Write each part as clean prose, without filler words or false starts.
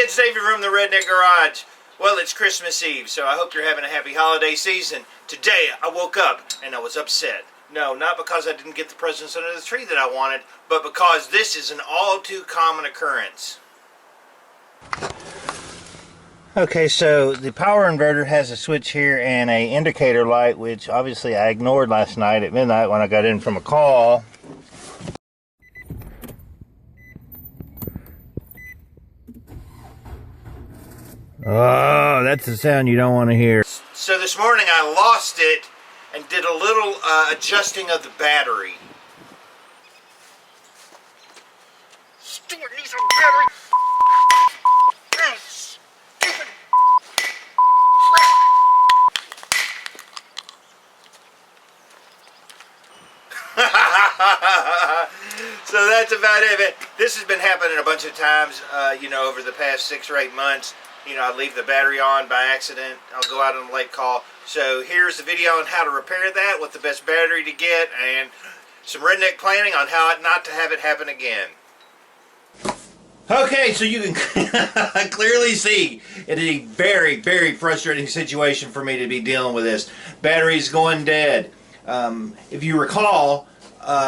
it's David from the Redneck Garage. Well, it's Christmas Eve, so I hope you're having a happy holiday season. Today, I woke up and I was upset. No, not because I didn't get the presents under the tree that I wanted, but because this is an all too common occurrence. Okay, so the power inverter has a switch here and a indicator light, which obviously I ignored last night at midnight when I got in from a call. Oh, that's the sound you don't want to hear. So this morning I lost it and did a little adjusting of the battery. Stupid Nissan battery! Stupid! So that's about it. This has been happening a bunch of times, over the past 6 or 8 months. I leave the battery on by accident. I'll go out on a late call. So here's the video on how to repair that, what the best battery to get, and some redneck planning on how not to have it happen again. Okay, so you can clearly see it is a very, very frustrating situation for me to be dealing with this. Battery's going dead. If you recall,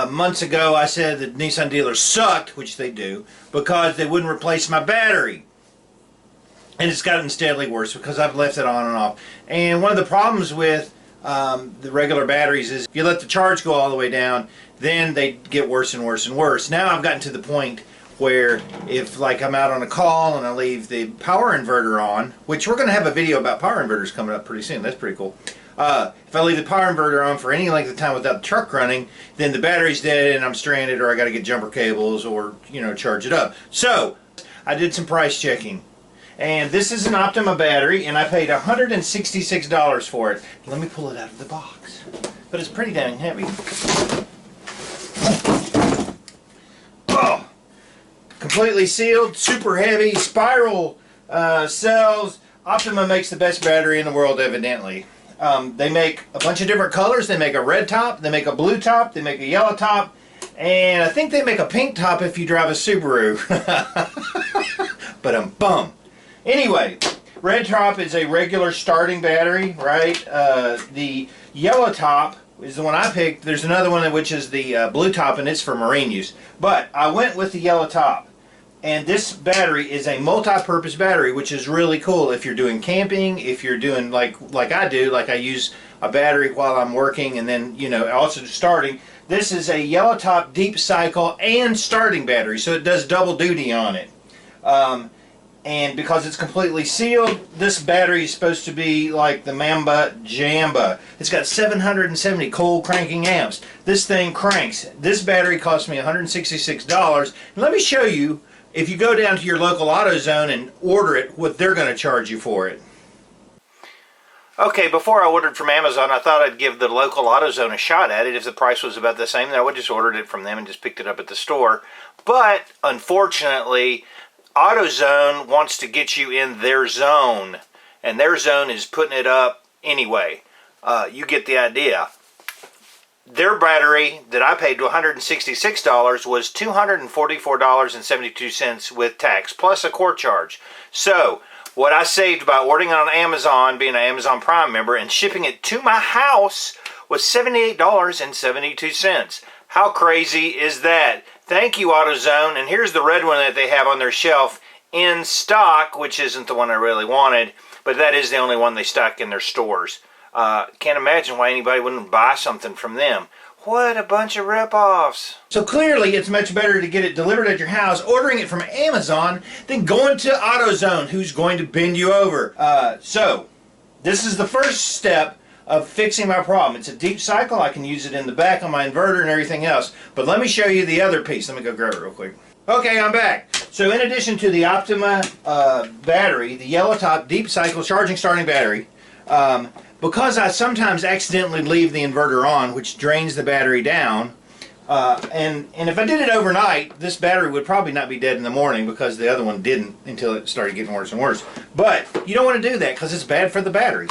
months ago I said that Nissan dealers sucked, which they do, because they wouldn't replace my battery. And it's gotten steadily worse because I've left it on and off. And one of the problems with the regular batteries is if you let the charge go all the way down, then they get worse and worse and worse. Now I've gotten to the point where if I'm out on a call and I leave the power inverter on, which we're going to have a video about power inverters coming up pretty soon. That's pretty cool. If I leave the power inverter on for any length of time without the truck running, then the battery's dead and I'm stranded, or I got to get jumper cables or, charge it up. So I did some price checking. And this is an Optima battery, and I paid $166 for it. Let me pull it out of the box. But it's pretty dang heavy. Oh! Completely sealed, super heavy, spiral cells. Optima makes the best battery in the world, evidently. They make a bunch of different colors. They make a red top, they make a blue top, they make a yellow top, and I think they make a pink top if you drive a Subaru. But bum. Anyway, red top is a regular starting battery, right? The yellow top is the one I picked. There's another one which is the blue top, and it's for marine use. But I went with the yellow top. And this battery is a multi-purpose battery, which is really cool if you're doing camping, if you're doing like I do, like I use a battery while I'm working and then, also starting. This is a YellowTop deep cycle and starting battery, so it does double duty on it. And because it's completely sealed, this battery is supposed to be like the Mamba Jamba. It's got 770 cold cranking amps. This thing cranks. This battery cost me $166. And let me show you, if you go down to your local AutoZone and order it, what they're going to charge you for it. Okay, before I ordered from Amazon, I thought I'd give the local AutoZone a shot at it. If the price was about the same, then I would just ordered it from them and just picked it up at the store. But, unfortunately, AutoZone wants to get you in their zone, and their zone is putting it up anyway. You get the idea. Their battery that I paid $166 was $244.72 with tax, plus a core charge. So, what I saved by ordering on Amazon, being an Amazon Prime member, and shipping it to my house was $78.72. How crazy is that? Thank you, AutoZone. And here's the red one that they have on their shelf in stock, which isn't the one I really wanted, but that is the only one they stock in their stores. Can't imagine why anybody wouldn't buy something from them. What a bunch of rip-offs. So clearly it's much better to get it delivered at your house, ordering it from Amazon, than going to AutoZone, who's going to bend you over. So this is the first step of fixing my problem. It's a deep cycle. I can use it in the back on my inverter and everything else. But let me show you the other piece. Let me go grab it real quick. Okay, I'm back. So in addition to the Optima battery, the YellowTop deep cycle charging starting battery, because I sometimes accidentally leave the inverter on, which drains the battery down, and if I did it overnight, this battery would probably not be dead in the morning, because the other one didn't until it started getting worse and worse. But you don't want to do that because it's bad for the battery.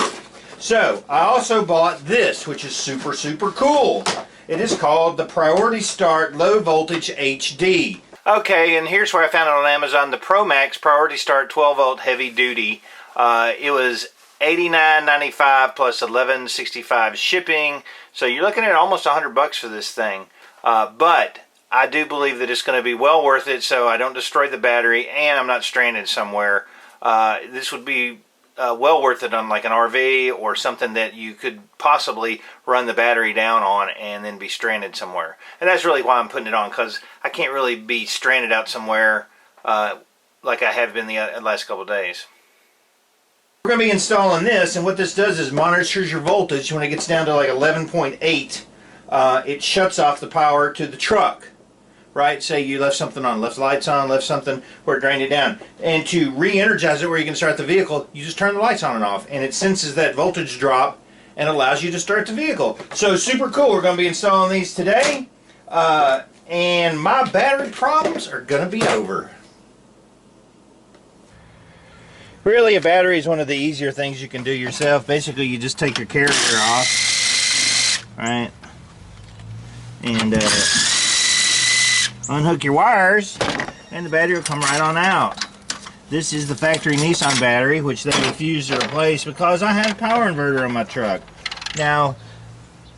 So I also bought this, which is super, super cool. It is called the Priority Start Low Voltage HD. Okay, and here's where I found it on Amazon. The Promax Priority Start 12-volt heavy duty. It was $89.95 plus $11.65 shipping. So you're looking at almost $100 for this thing. But I do believe that it's going to be well worth it, so I don't destroy the battery and I'm not stranded somewhere. This would be well worth it on like an RV or something that you could possibly run the battery down on and then be stranded somewhere. And that's really why I'm putting it on, because I can't really be stranded out somewhere like I have been the last couple of days. We're going to be installing this, and what this does is monitors your voltage. When it gets down to like 11.8, it shuts off the power to the truck. Right? Say you left something on, left the lights on, left something where it drained it down. And to re-energize it where you can start the vehicle, you just turn the lights on and off. And it senses that voltage drop and allows you to start the vehicle. So super cool. We're going to be installing these today. And my battery problems are going to be over. Really, a battery is one of the easier things you can do yourself. Basically, you just take your carrier off. Right? And unhook your wires and the battery will come right on out. This is the factory Nissan battery, which they refused to replace because I had a power inverter on my truck. Now,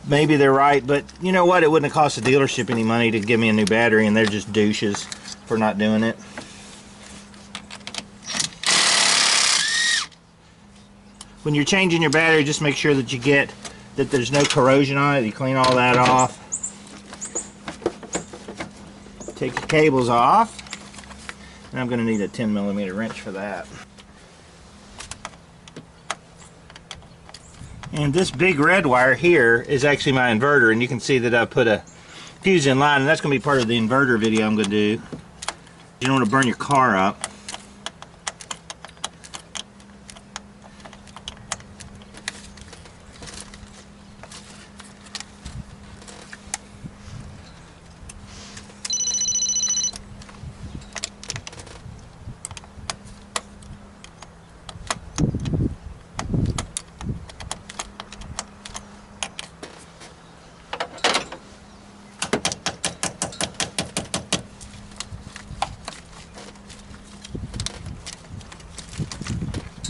maybe they're right, but you know what? It wouldn't have cost the dealership any money to give me a new battery, and they're just douches for not doing it. When you're changing your battery, just make sure that there's no corrosion on it. You clean all that off. Take the cables off, and I'm going to need a 10mm wrench for that. And this big red wire here is actually my inverter, and you can see that I put a fuse in line, and that's going to be part of the inverter video I'm going to do. You don't want to burn your car up.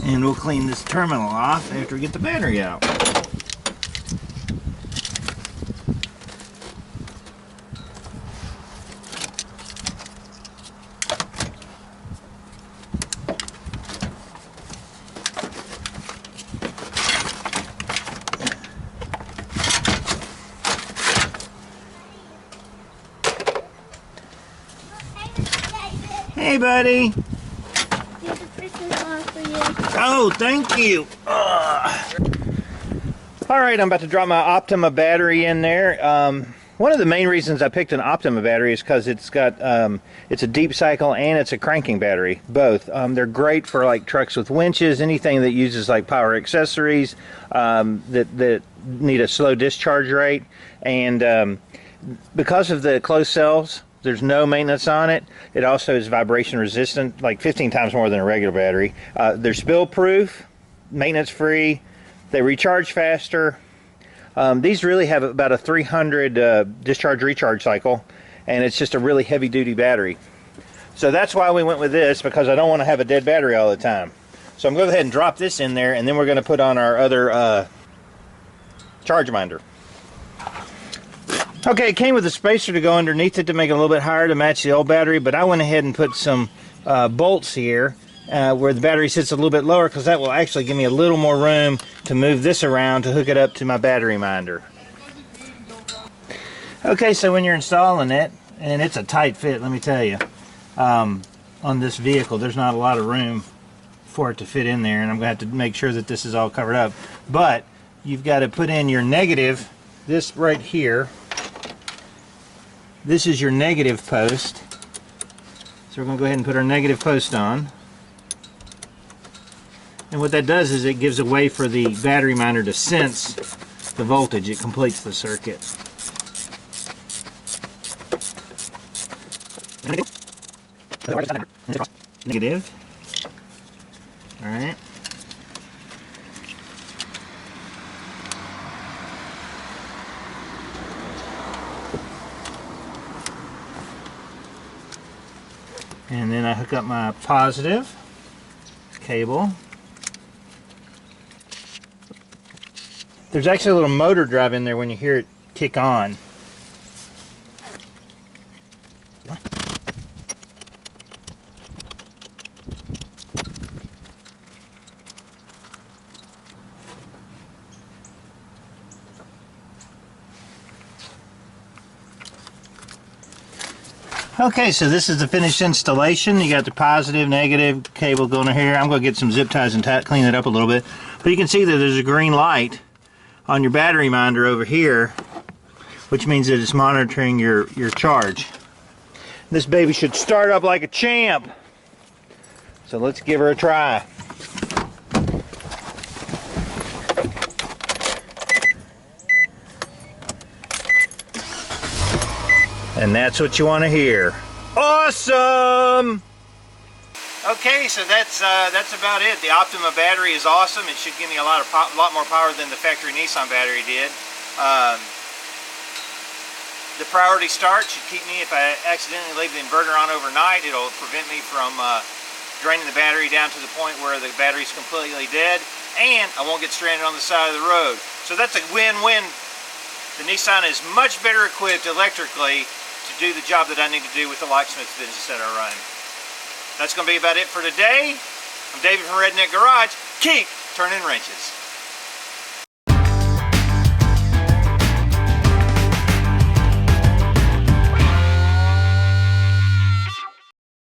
And we'll clean this terminal off after we get the battery out. Hey, buddy. Oh, thank you. Alright, I'm about to drop my Optima battery in there. One of the main reasons I picked an Optima battery is because it's got it's a deep cycle and it's a cranking battery, both. They're great for like trucks with winches, anything that uses like power accessories that need a slow discharge rate. And because of the closed cells, there's no maintenance on it. It also is vibration resistant, like 15 times more than a regular battery. They're spill proof, maintenance free, they recharge faster. These really have about a 300 discharge recharge cycle, and it's just a really heavy duty battery. So that's why we went with this, because I don't want to have a dead battery all the time. So I'm going to go ahead and drop this in there, and then we're going to put on our other charge minder. Okay, it came with a spacer to go underneath it to make it a little bit higher to match the old battery, but I went ahead and put some bolts here where the battery sits a little bit lower, because that will actually give me a little more room to move this around to hook it up to my battery minder. Okay, so when you're installing it, and it's a tight fit, let me tell you, on this vehicle, there's not a lot of room for it to fit in there, and I'm going to have to make sure that this is all covered up. But you've got to put in your negative, this right here. This is your negative post. So we're going to go ahead and put our negative post on. And what that does is it gives a way for the battery minder to sense the voltage. It completes the circuit. Negative. Alright. And then I hook up my positive cable. There's actually a little motor drive in there when you hear it kick on. Okay, so this is the finished installation. You got the positive, negative cable going in here. I'm going to get some zip ties and clean it up a little bit. But you can see that there's a green light on your battery minder over here, which means that it's monitoring your charge. This baby should start up like a champ. So let's give her a try. And that's what you want to hear. Awesome! Okay, so that's about it. The Optima battery is awesome. It should give me a lot more power than the factory Nissan battery did. The priority start should keep me, if I accidentally leave the inverter on overnight, it'll prevent me from draining the battery down to the point where the battery's completely dead, and I won't get stranded on the side of the road. So that's a win-win. The Nissan is much better equipped electrically to do the job that I need to do with the locksmith business that I run. That's going to be about it for today. I'm David from Redneck Garage. Keep turning wrenches.